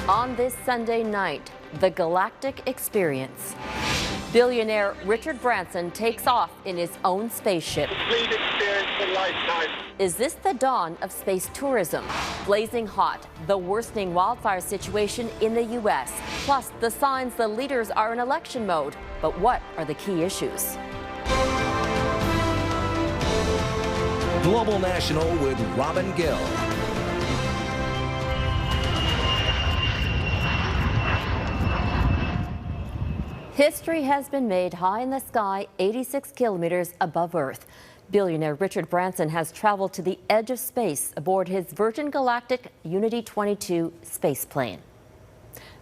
On this Sunday night, the Galactic Experience. Billionaire Richard Branson takes off in his own spaceship. Complete experience of a lifetime. Is this the dawn of space tourism? Blazing hot, the worsening wildfire situation in the U.S., plus the signs the leaders are in election mode. But what are the key issues? Global National with Robin Gill. History has been made high in the sky, 86 kilometers above Earth. Billionaire Richard Branson has traveled to the edge of space aboard his Virgin Galactic Unity-22 spaceplane.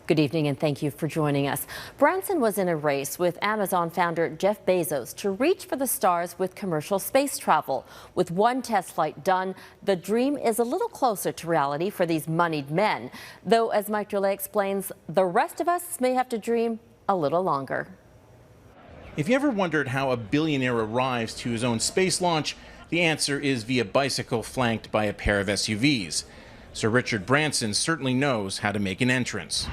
Good evening and thank you for joining us. Branson was in a race with Amazon founder Jeff Bezos to reach for the stars with commercial space travel. With one test flight done, the dream is a little closer to reality for these moneyed men. Though, as Mike Drolet explains, the rest of us may have to dream a little longer. If you ever wondered how a billionaire arrives to his own space launch, the answer is via bicycle flanked by a pair of SUVs. Sir Richard Branson certainly knows how to make an entrance.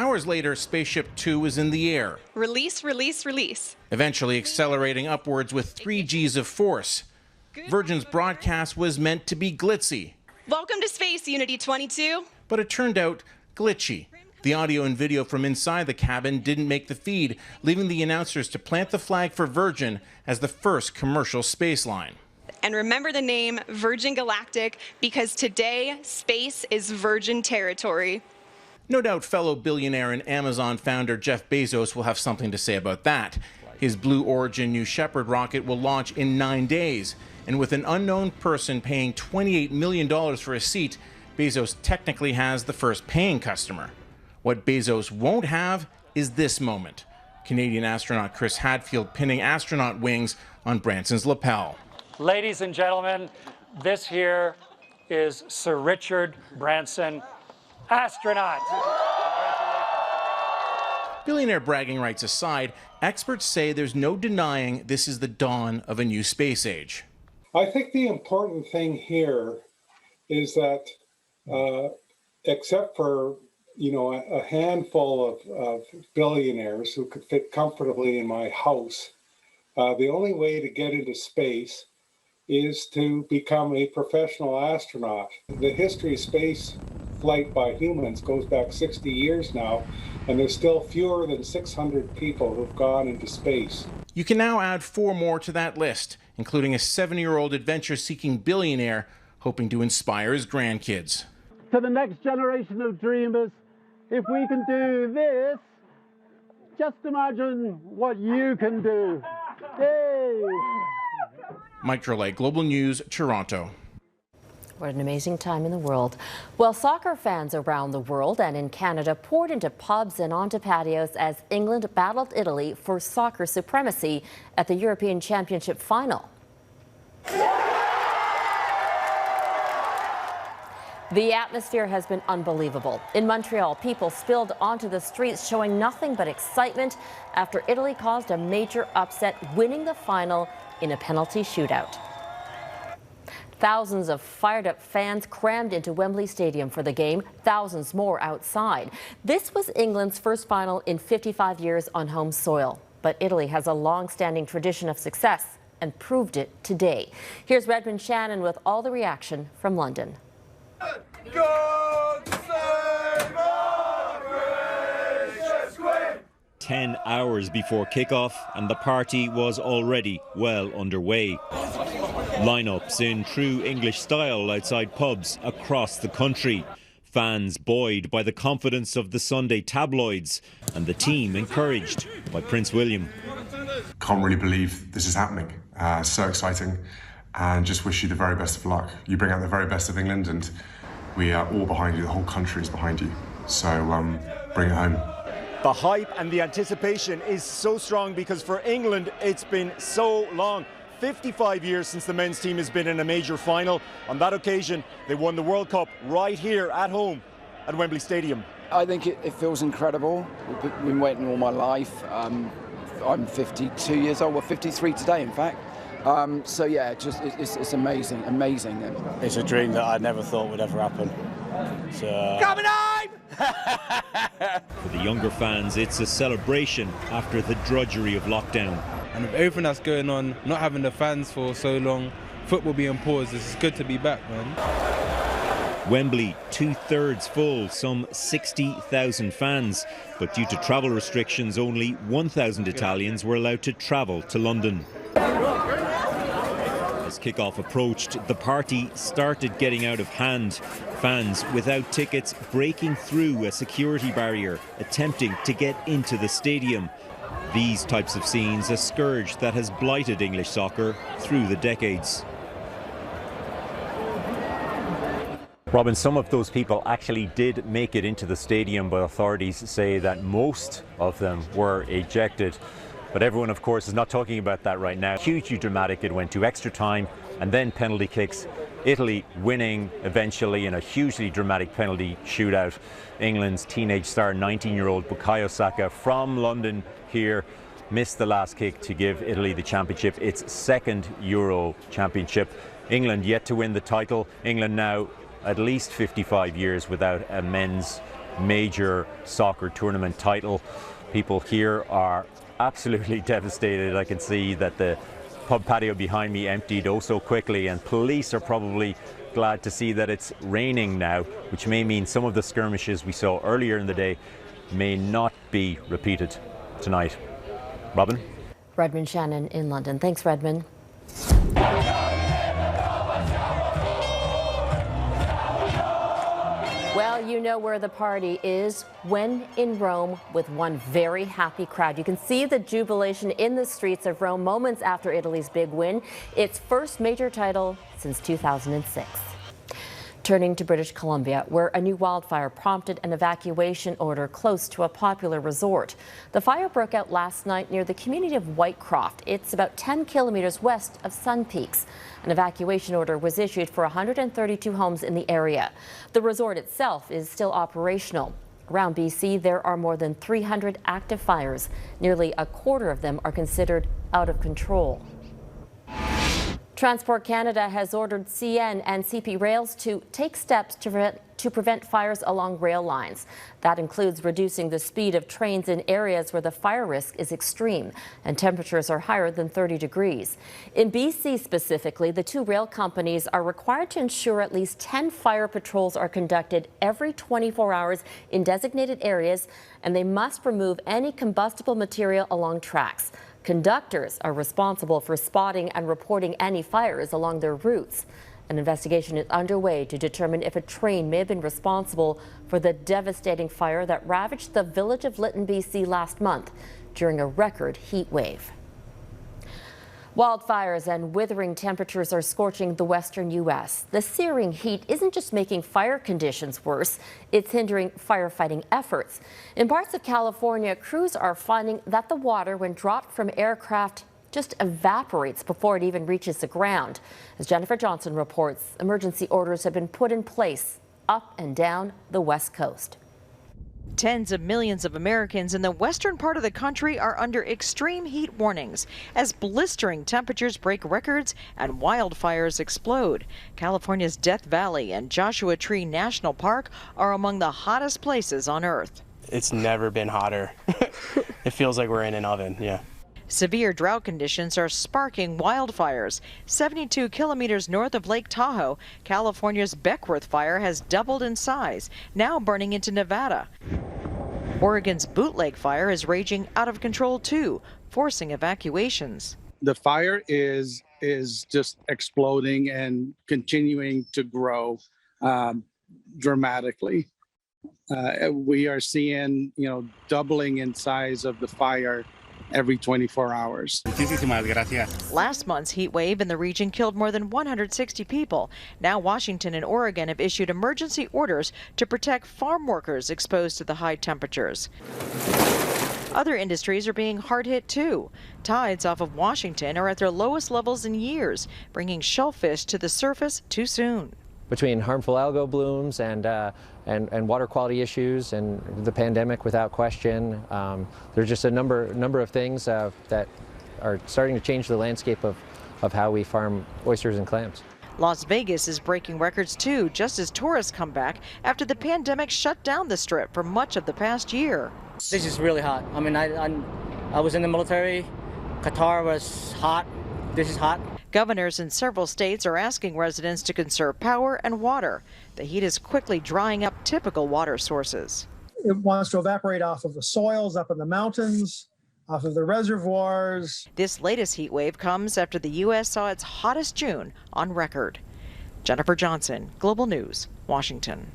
Hours later, Spaceship 2 is in the air. Release, release, release. Eventually accelerating upwards with 3 Gs of force. Virgin's broadcast was meant to be glitzy. Welcome to Space, Unity-22. But it turned out glitchy. The audio and video from inside the cabin didn't make the feed, leaving the announcers to plant the flag for Virgin as the first commercial space line. And remember the name Virgin Galactic, because today, space is Virgin territory. No doubt fellow billionaire and Amazon founder Jeff Bezos will have something to say about that. His Blue Origin New Shepard rocket will launch in 9 days. And with an unknown person paying $28 million for a seat, Bezos technically has the first paying customer. What Bezos won't have is this moment. Canadian astronaut Chris Hadfield pinning astronaut wings on Branson's lapel. Ladies and gentlemen, this here is Sir Richard Branson, astronaut. Billionaire bragging rights aside, experts say there's no denying this is the dawn of a new space age. I think the important thing here is that except for a handful of billionaires who could fit comfortably in my house, the only way to get into space is to become a professional astronaut. The history of space flight by humans goes back 60 years now, and there's still fewer than 600 people who've gone into space. You can now add 4 more to that list, including a 70-year-old adventure-seeking billionaire hoping to inspire his grandkids. To the next generation of dreamers, if we can do this, just imagine what you can do. Yay! Mike Drolet, Global News, Toronto. What an amazing time in the world. Well, soccer fans around the world and in Canada poured into pubs and onto patios as England battled Italy for soccer supremacy at the European Championship final. The atmosphere has been unbelievable. In Montreal, people spilled onto the streets showing nothing but excitement after Italy caused a major upset, winning the final in a penalty shootout. Thousands of fired-up fans crammed into Wembley Stadium for the game, thousands more outside. This was England's first final in 55 years on home soil. But Italy has a long-standing tradition of success and proved it today. Here's Redmond Shannon with all the reaction from London. God save our gracious Queen! 10 hours before kickoff and the party was already well underway. Lineups in true English style outside pubs across the country. Fans buoyed by the confidence of the Sunday tabloids and the team encouraged by Prince William. Can't really believe this is happening. So exciting, and just wish you the very best of luck. You bring out the very best of England and we are all behind you. The whole country is behind you. So bring it home. The hype and the anticipation is so strong because for England it's been so long. 55 years since the men's team has been in a major final. On that occasion, they won the World Cup right here at home at Wembley Stadium. I think it feels incredible. We've been waiting all my life. I'm 52 years old, well 53 today in fact. So yeah, it's amazing. It's a dream that I never thought would ever happen. Coming on! For the younger fans, it's a celebration after the drudgery of lockdown. And with everything that's going on, not having the fans for so long, football being paused, it's good to be back, man. Wembley, 2/3 full, some 60,000 fans. But due to travel restrictions, only 1,000 Italians were allowed to travel to London. As kick-off approached, the party started getting out of hand. Fans without tickets breaking through a security barrier, attempting to get into the stadium. These types of scenes, a scourge that has blighted English soccer through the decades. Robin, some of those people actually did make it into the stadium, but authorities say that most of them were ejected. But everyone, of course, is not talking about that right now. Hugely dramatic. It went to extra time and then penalty kicks. Italy winning eventually in a hugely dramatic penalty shootout. England's teenage star, 19-year-old Bukayo Saka from London here, missed the last kick to give Italy the championship, its second Euro championship. England yet to win the title. England now at least 55 years without a men's major soccer tournament title. People here are absolutely devastated. I can see that the pub patio behind me emptied oh so quickly, and police are probably glad to see that it's raining now, which may mean some of the skirmishes we saw earlier in the day may not be repeated tonight. Robin? Redmond Shannon in London. Thanks, Redmond. Well, you know where the party is when in Rome with one very happy crowd. You can see the jubilation in the streets of Rome moments after Italy's big win, its first major title since 2006. Turning to British Columbia, where a new wildfire prompted an evacuation order close to a popular resort. The fire broke out last night near the community of Whitecroft. It's about 10 kilometers west of Sun Peaks. An evacuation order was issued for 132 homes in the area. The resort itself is still operational. Around BC, there are more than 300 active fires. Nearly a quarter of them are considered out of control. Transport Canada has ordered CN and CP Rails to take steps to prevent fires along rail lines. That includes reducing the speed of trains in areas where the fire risk is extreme and temperatures are higher than 30 degrees. In BC specifically, the two rail companies are required to ensure at least 10 fire patrols are conducted every 24 hours in designated areas, and they must remove any combustible material along tracks. Conductors are responsible for spotting and reporting any fires along their routes. An investigation is underway to determine if a train may have been responsible for the devastating fire that ravaged the village of Lytton, BC last month during a record heat wave. Wildfires and withering temperatures are scorching the western U.S. The searing heat isn't just making fire conditions worse, it's hindering firefighting efforts. In parts of California, crews are finding that the water, when dropped from aircraft, just evaporates before it even reaches the ground. As Jennifer Johnson reports, emergency orders have been put in place up and down the West Coast. Tens of millions of Americans in the western part of the country are under extreme heat warnings as blistering temperatures break records and wildfires explode. California's Death Valley and Joshua Tree National Park are among the hottest places on Earth. It's never been hotter. It feels like we're in an oven, yeah. Severe drought conditions are sparking wildfires. 72 kilometers north of Lake Tahoe, California's Beckworth fire has doubled in size, now burning into Nevada. Oregon's Bootleg fire is raging out of control too, forcing evacuations. The fire is just exploding and continuing to grow dramatically. We are seeing, doubling in size of the fire every 24 hours. Last month's heat wave in the region killed more than 160 people. Now Washington and Oregon have issued emergency orders to protect farm workers exposed to the high temperatures. Other industries are being hard hit too. Tides off of Washington are at their lowest levels in years, bringing shellfish to the surface too soon. Between harmful algal blooms and water quality issues and the pandemic, without question, there's just a number of things that are starting to change the landscape of how we farm oysters and clams. Las Vegas is breaking records too, just as tourists come back after the pandemic shut down the Strip for much of the past year. This is really hot. I mean, I was in the military. Qatar was hot. This is hot. Governors in several states are asking residents to conserve power and water. The heat is quickly drying up typical water sources. It wants to evaporate off of the soils up in the mountains, off of the reservoirs. This latest heat wave comes after the U.S. saw its hottest June on record. Jennifer Johnson, Global News, Washington.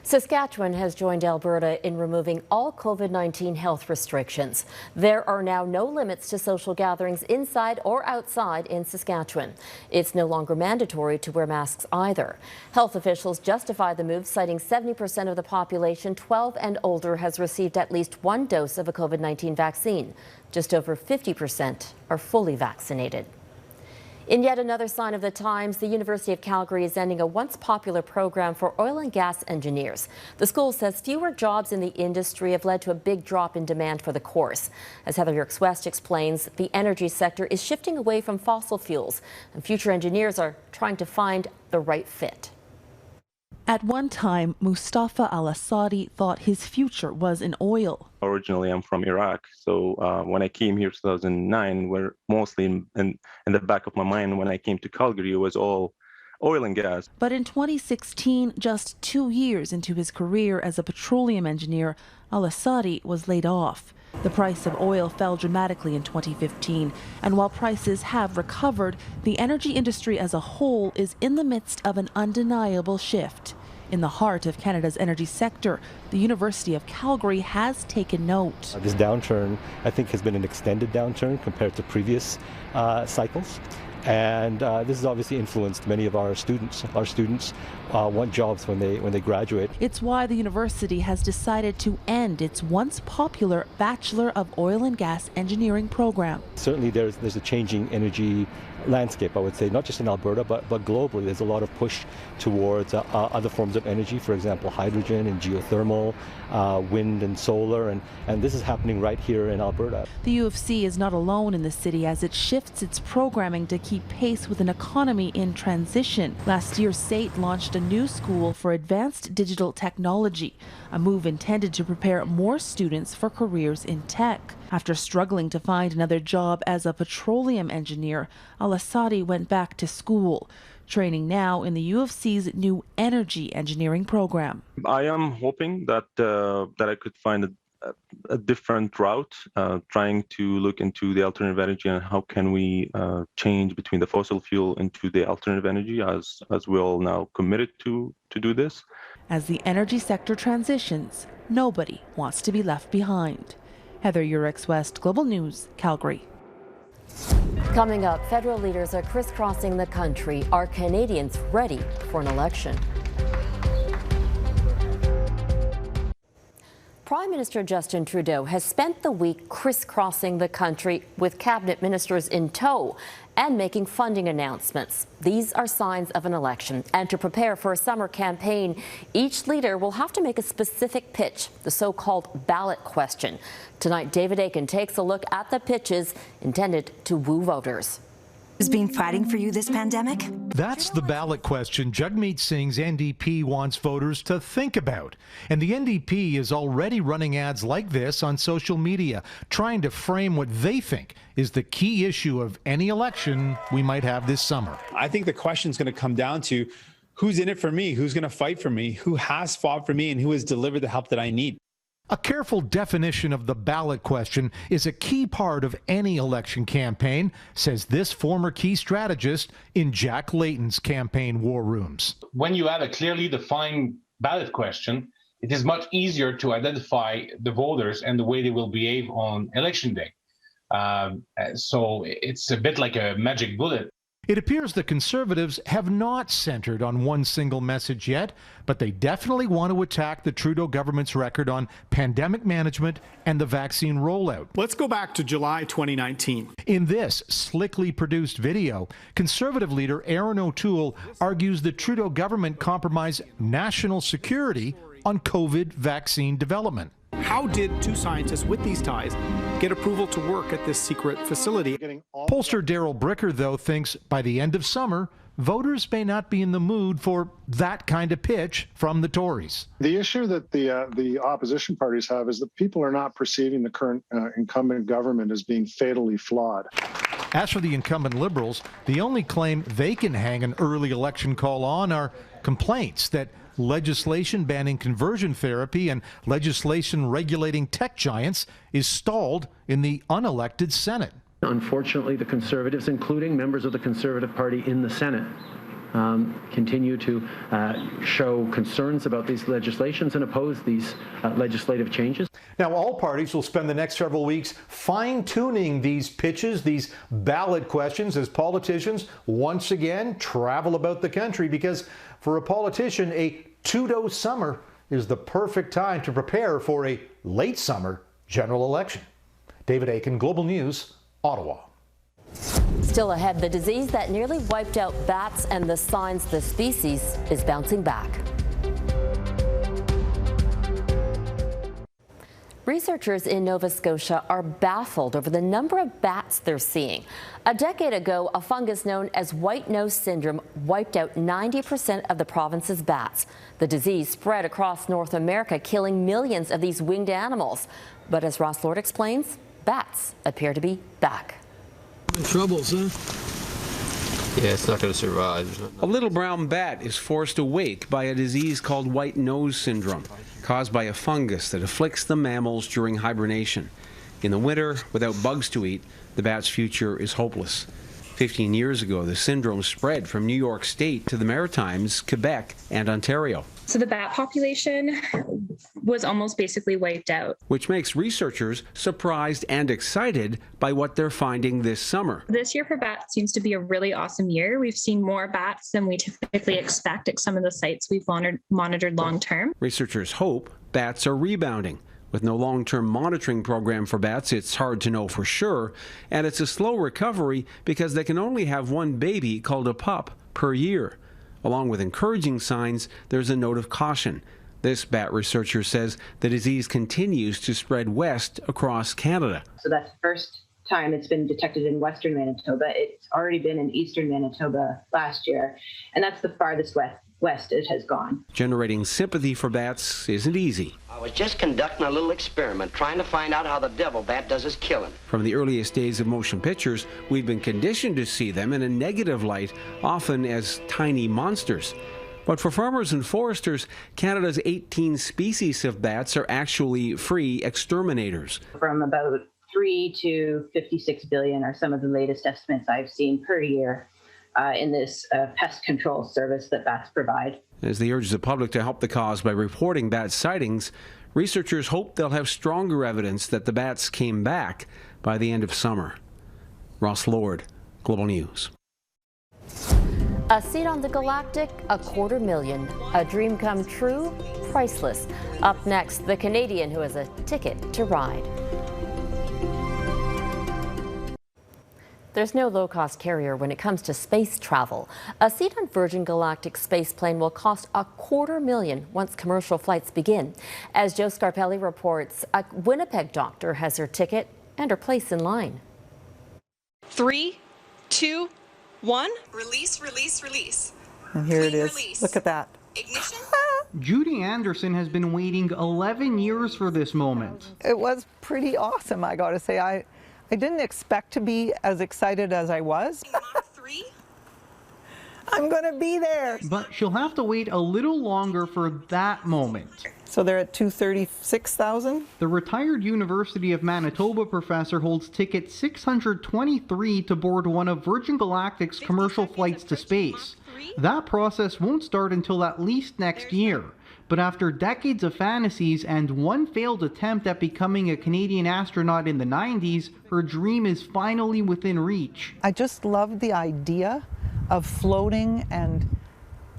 Saskatchewan has joined Alberta in removing all COVID-19 health restrictions. There are now no limits to social gatherings inside or outside in Saskatchewan. It's no longer mandatory to wear masks either. Health officials justify the move, citing 70% of the population 12 and older has received at least one dose of a COVID-19 vaccine. Just over 50% are fully vaccinated. In yet another sign of the times, the University of Calgary is ending a once popular program for oil and gas engineers. The school says fewer jobs in the industry have led to a big drop in demand for the course. As Heather Yourex-West explains, the energy sector is shifting away from fossil fuels, and future engineers are trying to find the right fit. At one time, Mustafa al-Assadi thought his future was in oil. Originally, I'm from Iraq, so when I came here in 2009, we're mostly in the back of my mind when I came to Calgary, it was all oil and gas. But in 2016, just 2 years into his career as a petroleum engineer, al-Assadi was laid off. The price of oil fell dramatically in 2015, and while prices have recovered, the energy industry as a whole is in the midst of an undeniable shift. In the heart of Canada's energy sector, the University of Calgary has taken note. This downturn, I think, has been an extended downturn compared to previous cycles. And this has obviously influenced many of our students. Our students want jobs when they graduate. It's why the university has decided to end its once popular Bachelor of Oil and Gas Engineering program. Certainly there's a changing energy landscape, I would say, not just in Alberta, but globally. There's a lot of push towards other forms of energy, for example, hydrogen and geothermal, wind and solar, and this is happening right here in Alberta. The U of C is not alone in the city as it shifts its programming to keep pace with an economy in transition. Last year, SAIT launched a new school for advanced digital technology, a move intended to prepare more students for careers in tech. After struggling to find another job as a petroleum engineer, al-Assadi went back to school, training now in the U of C's new energy engineering program. I am hoping that I could find a different route, trying to look into the alternative energy and how can we change between the fossil fuel into the alternative energy as we're all now committed to do this. As the energy sector transitions, nobody wants to be left behind. Heather Yourex-West, Global News, Calgary. Coming up, federal leaders are crisscrossing the country. Are Canadians ready for an election? Prime Minister Justin Trudeau has spent the week crisscrossing the country with cabinet ministers in tow and making funding announcements. These are signs of an election. And to prepare for a summer campaign, each leader will have to make a specific pitch, the so-called ballot question. Tonight, David Aiken takes a look at the pitches intended to woo voters. Has been fighting for you this pandemic? That's the ballot question Jagmeet Singh's NDP wants voters to think about. And the NDP is already running ads like this on social media, trying to frame what they think is the key issue of any election we might have this summer. I think the question is going to come down to who's in it for me, who's going to fight for me, who has fought for me, and who has delivered the help that I need. A careful definition of the ballot question is a key part of any election campaign, says this former key strategist in Jack Layton's campaign war rooms. When you have a clearly defined ballot question, it is much easier to identify the voters and the way they will behave on election day. So it's a bit like a magic bullet. It appears the Conservatives have not centered on one single message yet, but they definitely want to attack the Trudeau government's record on pandemic management and the vaccine rollout. Let's go back to July 2019. In this slickly produced video, Conservative leader Aaron O'Toole argues the Trudeau government compromised national security on COVID vaccine development. How did two scientists with these ties get approval to work at this secret facility? Pollster Daryl Bricker, though, thinks by the end of summer, voters may not be in the mood for that kind of pitch from the Tories. The issue that the opposition parties have is that people are not perceiving the current incumbent government as being fatally flawed. As for the incumbent Liberals, the only claim they can hang an early election call on are complaints that legislation banning conversion therapy and legislation regulating tech giants is stalled in the unelected Senate. Unfortunately, the Conservatives, including members of the Conservative Party in the Senate, continue to show concerns about these legislations and oppose these legislative changes. Now, all parties will spend the next several weeks fine-tuning these pitches, these ballot questions, as politicians once again travel about the country, because for a politician, a two-dose summer is the perfect time to prepare for a late summer general election. David Aiken, Global News, Ottawa. Still ahead, the disease that nearly wiped out bats and the signs the species is bouncing back. Researchers in Nova Scotia are baffled over the number of bats they're seeing. A decade ago, a fungus known as white nose syndrome wiped out 90% of the province's bats. The disease spread across North America, killing millions of these winged animals. But as Ross Lord explains, bats appear to be back. Troubles, huh? Yeah, it's not going to survive. A little brown bat is forced awake by a disease called white nose syndrome, caused by a fungus that afflicts the mammals during hibernation. In the winter, without bugs to eat, the bat's future is hopeless. 15 years ago, the syndrome spread from New York State to the Maritimes, Quebec, and Ontario. So the bat population was almost basically wiped out. Which makes researchers surprised and excited by what they're finding this summer. This year for bats seems to be a really awesome year. We've seen more bats than we typically expect at some of the sites we've monitored long term. Researchers hope bats are rebounding. With no long-term monitoring program for bats, it's hard to know for sure, and it's a slow recovery because they can only have one baby called a pup per year. Along with encouraging signs, there's a note of caution. This bat researcher says the disease continues to spread west across Canada. So that's the first time it's been detected in western Manitoba. It's already been in eastern Manitoba last year, and that's the farthest west it has gone. Generating sympathy for bats isn't easy. I was just conducting a little experiment, trying to find out how the devil bat does his killing. From the earliest days of motion pictures, we've been conditioned to see them in a negative light, often as tiny monsters. But for farmers and foresters, Canada's 18 species of bats are actually free exterminators. From about 3 to 56 billion are some of the latest estimates I've seen per year in this pest control service that bats provide. As they urge the public to help the cause by reporting bat sightings, researchers hope they'll have stronger evidence that the bats came back by the end of summer. Ross Lord, Global News. A seat on the Galactic, $250,000. A dream come true, priceless. Up next, the Canadian who has a ticket to ride. There's no low-cost carrier when it comes to space travel. A seat on Virgin Galactic spaceplane will cost $250,000 once commercial flights begin. As Joe Scarpelli reports, a Winnipeg doctor has her ticket and her place in line. 3, 2, 1. Release, release, release. And here it is. Release. Look at that. Ignition. Judy Anderson has been waiting 11 years for this moment. It was pretty awesome, I gotta say. I didn't expect to be as excited as I was. Mach 3. I'm gonna be there. But she'll have to wait a little longer for that moment. So they're at 236,000? The retired University of Manitoba professor holds ticket 623 to board one of Virgin Galactic's commercial flights to space. That process won't start until at least next year. But after decades of fantasies and one failed attempt at becoming a Canadian astronaut in the 90s, her dream is finally within reach. I just love the idea of floating and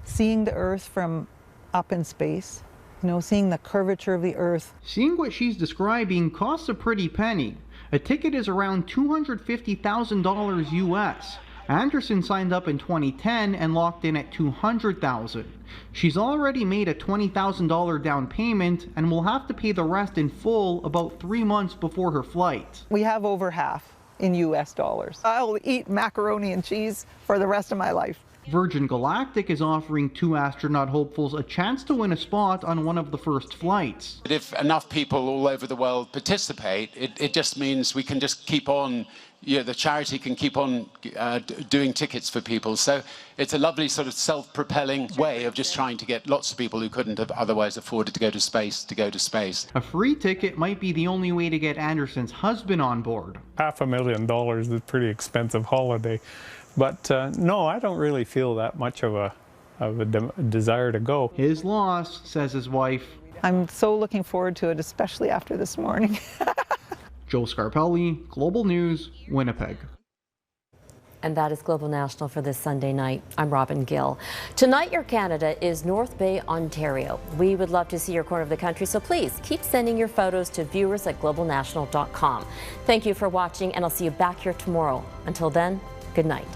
seeing the Earth from up in space. You know, seeing the curvature of the Earth. Seeing what she's describing costs a pretty penny. A ticket is around $250,000 US. Anderson signed up in 2010 and locked in at $200,000. She's already made a $20,000 down payment and will have to pay the rest in full about 3 months before her flight. We have over half in US dollars. I'll eat macaroni and cheese for the rest of my life. Virgin Galactic is offering 2 astronaut hopefuls a chance to win a spot on one of the first flights. If enough people all over the world participate, it just means we can just keep on, the charity can keep on doing tickets for people. So it's a lovely sort of self-propelling way of just trying to get lots of people who couldn't have otherwise afforded to go to space. A free ticket might be the only way to get Anderson's husband on board. $500,000 is a pretty expensive holiday. But no, I don't really feel that much of a desire to go. His loss, says his wife. I'm so looking forward to it, especially after this morning. Joe Scarpelli, Global News, Winnipeg. And that is Global National for this Sunday night. I'm Robin Gill. Tonight, your Canada is North Bay, Ontario. We would love to see your corner of the country, so please keep sending your photos to viewers@globalnational.com. Thank you for watching, and I'll see you back here tomorrow. Until then, good night.